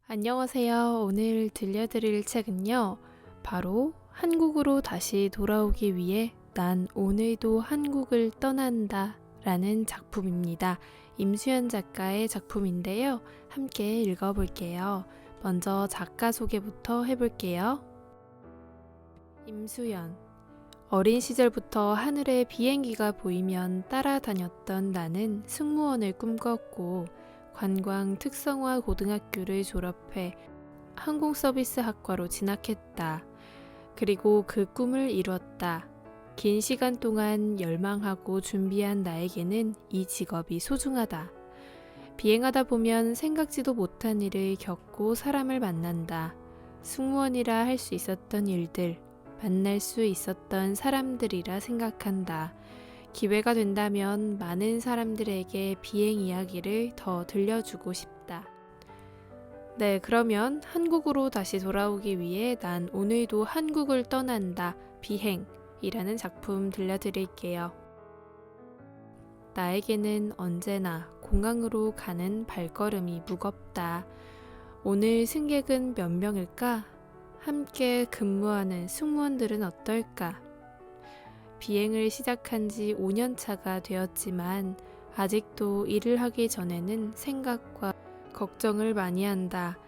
안녕하세요. 오늘 들려드릴 책은요. 바로 한국으로 다시 돌아오기 위해 난 오늘도 한국을 떠난다 라는 작품입니다. 임수연 작가의 작품인데요. 함께 읽어볼게요. 먼저 작가 소개부터 해볼게요. 임수연. 어린 시절부터 하늘에 비행기가 보이면 따라다녔던 나는 승무원을 꿈꿨고 관광 특성화 고등학교를 졸업해 항공서비스학과로 진학했다. 그리고 그 꿈을 이뤘다. 긴 시간 동안 열망하고 준비한 나에게는 이 직업이 소중하다. 비행하다 보면 생각지도 못한 일을 겪고 사람을 만난다. 승무원이라 할 수 있었던 일들, 만날 수 있었던 사람들이라 생각한다. 기회가 된다면 많은 사람들에게 비행 이야기를 더 들려주고 싶다. 네, 그러면 한국으로 다시 돌아오기 위해 난 오늘도 한국을 떠난다. 비행이라는 작품 들려드릴게요. 나에게는 언제나 공항으로 가는 발걸음이 무겁다. 오늘 승객은 몇 명일까? 함께 근무하는 승무원들은 어떨까? 비행을 시작한 지 5년 차가 되었지만 아직도 일을 하기 전에는 생각과 걱정을 많이 한다.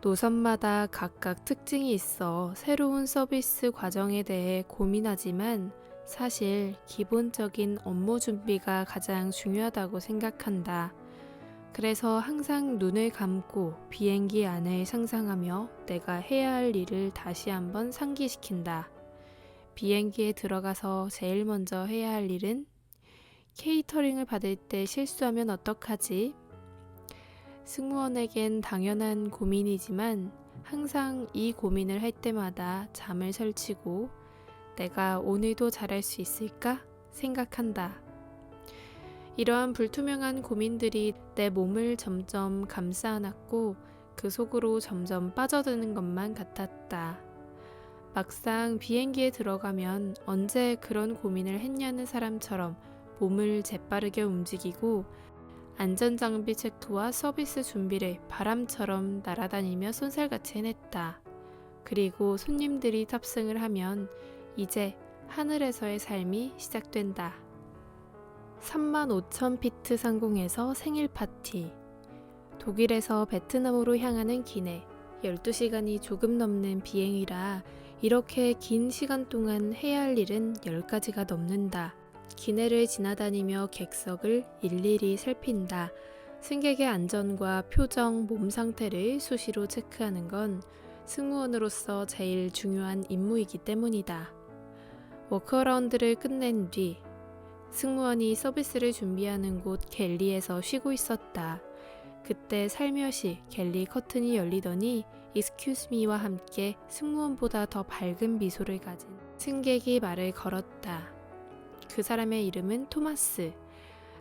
노선마다 각각 특징이 있어 새로운 서비스 과정에 대해 고민하지만 사실 기본적인 업무 준비가 가장 중요하다고 생각한다. 그래서 항상 눈을 감고 비행기 안을 상상하며 내가 해야 할 일을 다시 한번 상기시킨다. 비행기에 들어가서 제일 먼저 해야 할 일은 케이터링을 받을 때 실수하면 어떡하지? 승무원에겐 당연한 고민이지만 항상 이 고민을 할 때마다 잠을 설치고 내가 오늘도 잘할 수 있을까 생각한다. 이러한 불투명한 고민들이 내 몸을 점점 감싸 안았고 그 속으로 점점 빠져드는 것만 같았다. 막상 비행기에 들어가면 언제 그런 고민을 했냐는 사람처럼 몸을 재빠르게 움직이고 안전장비 체크와 서비스 준비를 바람처럼 날아다니며 쏜살같이 해냈다. 그리고 손님들이 탑승을 하면 이제 하늘에서의 삶이 시작된다. 35,000피트 상공에서 생일 파티. 독일에서 베트남으로 향하는 기내 12시간이 조금 넘는 비행이라 이렇게 긴 시간 동안 해야 할 일은 10가지가 넘는다. 기내를 지나다니며 객석을 일일이 살핀다. 승객의 안전과 표정, 몸 상태를 수시로 체크하는 건 승무원으로서 제일 중요한 임무이기 때문이다. 워크어라운드를 끝낸 뒤 승무원이 서비스를 준비하는 곳 갤리에서 쉬고 있었다. 그때 살며시 갤리 커튼이 열리더니 Excuse me와 함께 승무원보다 더 밝은 미소를 가진 승객이 말을 걸었다. 그 사람의 이름은 토마스.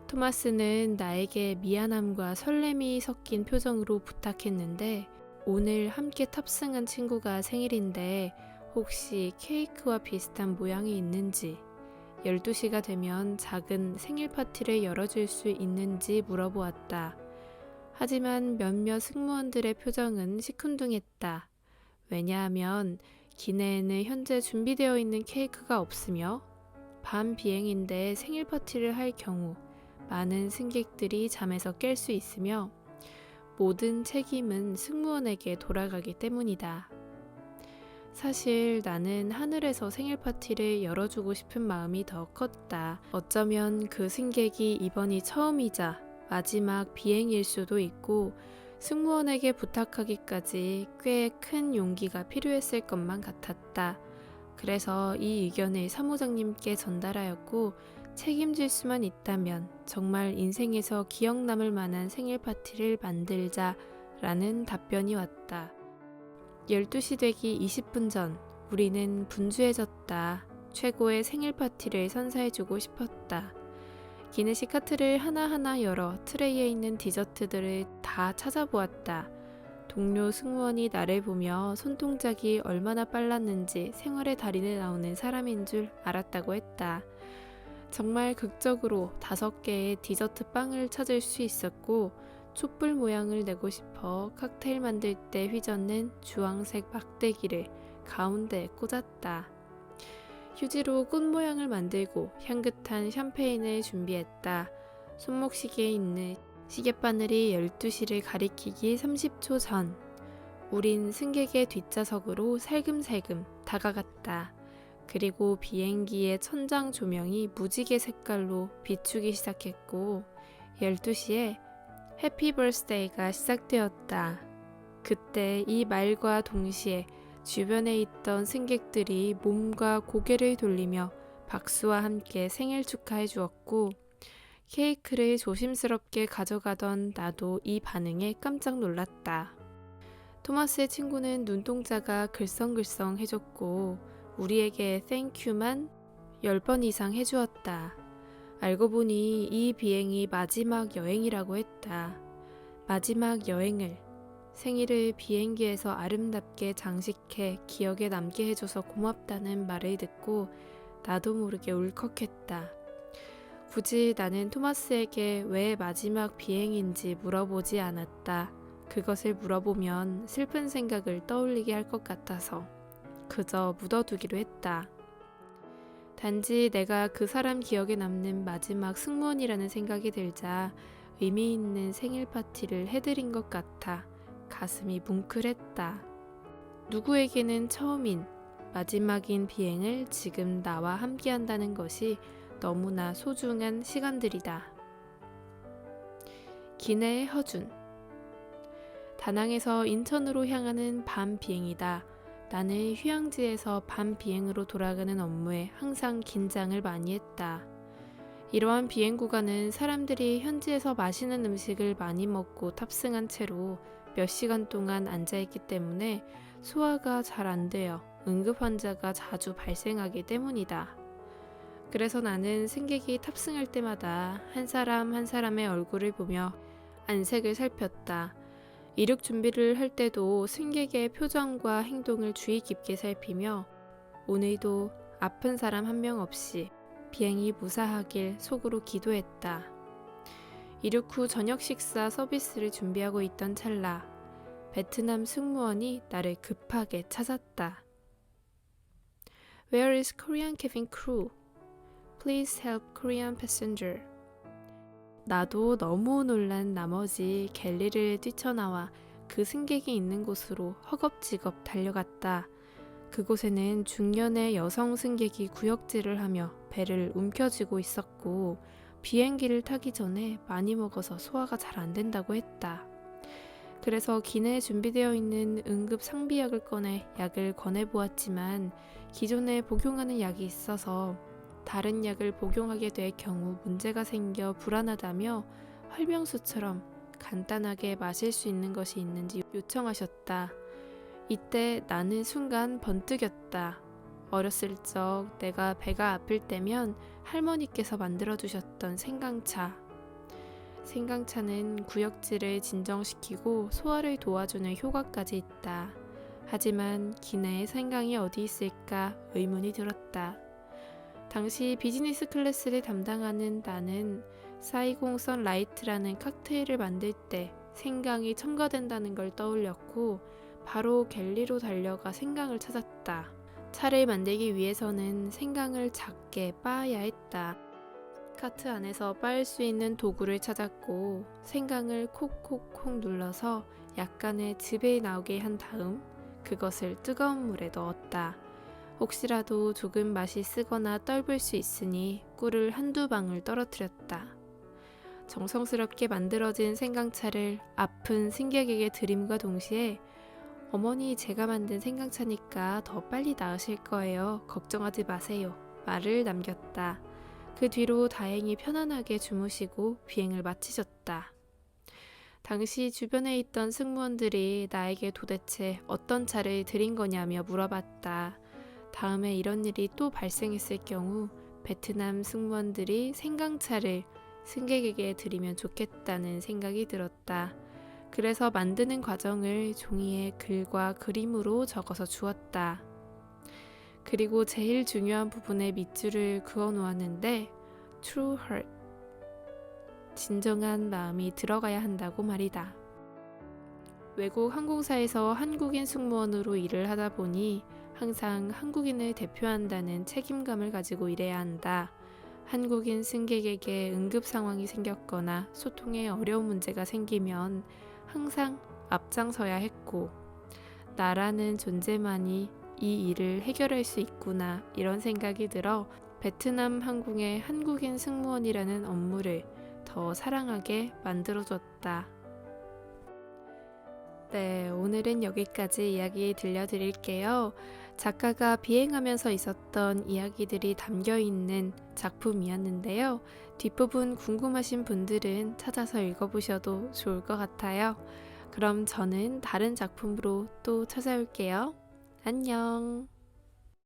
토마스는 나에게 미안함과 설렘이 섞인 표정으로 부탁했는데 오늘 함께 탑승한 친구가 생일인데 혹시 케이크와 비슷한 모양이 있는지 12시가 되면 작은 생일 파티를 열어줄 수 있는지 물어보았다. 하지만 몇몇 승무원들의 표정은 시큰둥했다. 왜냐하면 기내에는 현재 준비되어 있는 케이크가 없으며 밤 비행인데 생일 파티를 할 경우 많은 승객들이 잠에서 깰 수 있으며 모든 책임은 승무원에게 돌아가기 때문이다. 사실 나는 하늘에서 생일 파티를 열어주고 싶은 마음이 더 컸다. 어쩌면 그 승객이 이번이 처음이자 마지막 비행일 수도 있고 승무원에게 부탁하기까지 꽤 큰 용기가 필요했을 것만 같았다. 그래서 이 의견을 사무장님께 전달하였고 책임질 수만 있다면 정말 인생에서 기억 남을 만한 생일 파티를 만들자라는 답변이 왔다. 12시 되기 20분 전 우리는 분주해졌다. 최고의 생일 파티를 선사해주고 싶었다. 기내식 카트를 하나하나 열어 트레이에 있는 디저트들을 다 찾아보았다. 동료 승무원이 나를 보며 손동작이 얼마나 빨랐는지 생활의 달인에 나오는 사람인 줄 알았다고 했다. 정말 극적으로 5개의 디저트 빵을 찾을 수 있었고 촛불 모양을 내고 싶어 칵테일 만들 때 휘젓는 주황색 막대기를 가운데에 꽂았다. 휴지로 꽃 모양을 만들고 향긋한 샴페인을 준비했다. 손목시계에 있는 시계바늘이 12시를 가리키기 30초 전, 우린 승객의 뒷좌석으로 살금살금 다가갔다. 그리고 비행기의 천장 조명이 무지개 색깔로 비추기 시작했고 12시에 해피 버스데이가 시작되었다. 그때 이 말과 동시에 주변에 있던 승객들이 몸과 고개를 돌리며 박수와 함께 생일 축하해 주었고 케이크를 조심스럽게 가져가던 나도 이 반응에 깜짝 놀랐다. 토마스의 친구는 눈동자가 글썽글썽 해줬고 우리에게 땡큐만 10번 이상 해주었다. 알고 보니 이 비행이 마지막 여행이라고 했다. 마지막 여행을, 생일을 비행기에서 아름답게 장식해 기억에 남게 해줘서 고맙다는 말을 듣고 나도 모르게 울컥했다. 굳이 나는 토마스에게 왜 마지막 비행인지 물어보지 않았다. 그것을 물어보면 슬픈 생각을 떠올리게 할 것 같아서 그저 묻어두기로 했다. 단지 내가 그 사람 기억에 남는 마지막 승무원이라는 생각이 들자 의미 있는 생일 파티를 해드린 것 같아 가슴이 뭉클했다. 누구에게는 처음인 마지막인 비행을 지금 나와 함께한다는 것이 너무나 소중한 시간들이다. 기내의 허준. 다낭에서 인천으로 향하는 밤 비행이다. 나는 휴양지에서 밤 비행으로 돌아가는 업무에 항상 긴장을 많이 했다. 이러한 비행 구간은 사람들이 현지에서 맛있는 음식을 많이 먹고 탑승한 채로 몇 시간 동안 앉아있기 때문에 소화가 잘 안 되어 응급 환자가 자주 발생하기 때문이다. 그래서 나는 승객이 탑승할 때마다 한 사람 한 사람의 얼굴을 보며 안색을 살폈다. 이륙 준비를 할 때도 승객의 표정과 행동을 주의 깊게 살피며 오늘도 아픈 사람 한 명 없이 비행이 무사하길 속으로 기도했다. 이륙 후 저녁 식사 서비스를 준비하고 있던 찰나 베트남 승무원이 나를 급하게 찾았다. Where is Korean cabin crew? Please help Korean passenger. 나도 너무 놀란 나머지 갤리를 뛰쳐나와 그 승객이 있는 곳으로 허겁지겁 달려갔다. 그곳에는 중년의 여성 승객이 구역질을 하며 배를 움켜쥐고 있었고 비행기를 타기 전에 많이 먹어서 소화가 잘 안 된다고 했다. 그래서 기내에 준비되어 있는 응급 상비약을 꺼내 약을 권해보았지만 기존에 복용하는 약이 있어서 다른 약을 복용하게 될 경우 문제가 생겨 불안하다며 활명수처럼 간단하게 마실 수 있는 것이 있는지 요청하셨다. 이때 나는 순간 번뜩였다. 어렸을 적 내가 배가 아플 때면 할머니께서 만들어주셨던 생강차. 생강차는 구역질을 진정시키고 소화를 도와주는 효과까지 있다. 하지만 기내에 생강이 어디 있을까 의문이 들었다. 당시 비즈니스 클래스를 담당하는 나는 사이공 선라이트라는 칵테일을 만들 때 생강이 첨가된다는 걸 떠올렸고 바로 갤리로 달려가 생강을 찾았다. 차를 만들기 위해서는 생강을 작게 빻아야 했다. 카트 안에서 빻을 수 있는 도구를 찾았고 생강을 콕콕콕 눌러서 약간의 즙이 나오게 한 다음 그것을 뜨거운 물에 넣었다. 혹시라도 조금 맛이 쓰거나 떫을 수 있으니 꿀을 한두 방울 떨어뜨렸다. 정성스럽게 만들어진 생강차를 아픈 승객에게 드림과 동시에 어머니 제가 만든 생강차니까 더 빨리 나으실 거예요. 걱정하지 마세요. 말을 남겼다. 그 뒤로 다행히 편안하게 주무시고 비행을 마치셨다. 당시 주변에 있던 승무원들이 나에게 도대체 어떤 차를 드린 거냐며 물어봤다. 다음에 이런 일이 또 발생했을 경우 베트남 승무원들이 생강차를 승객에게 드리면 좋겠다는 생각이 들었다. 그래서 만드는 과정을 종이에 글과 그림으로 적어서 주었다. 그리고 제일 중요한 부분에 밑줄을 그어 놓았는데 True Heart, 진정한 마음이 들어가야 한다고 말이다. 외국 항공사에서 한국인 승무원으로 일을 하다 보니 항상 한국인을 대표한다는 책임감을 가지고 일해야 한다. 한국인 승객에게 응급 상황이 생겼거나 소통에 어려운 문제가 생기면 항상 앞장서야 했고, 나라는 존재만이 이 일을 해결할 수 있구나 이런 생각이 들어 베트남 항공의 한국인 승무원이라는 업무를 더 사랑하게 만들어줬다. 네, 오늘은 여기까지 이야기 들려드릴게요. 작가가 비행하면서 있었던 이야기들이 담겨있는 작품이었는데요. 뒷부분 궁금하신 분들은 찾아서 읽어보셔도 좋을 것 같아요. 그럼 저는 다른 작품으로 또 찾아올게요. 안녕.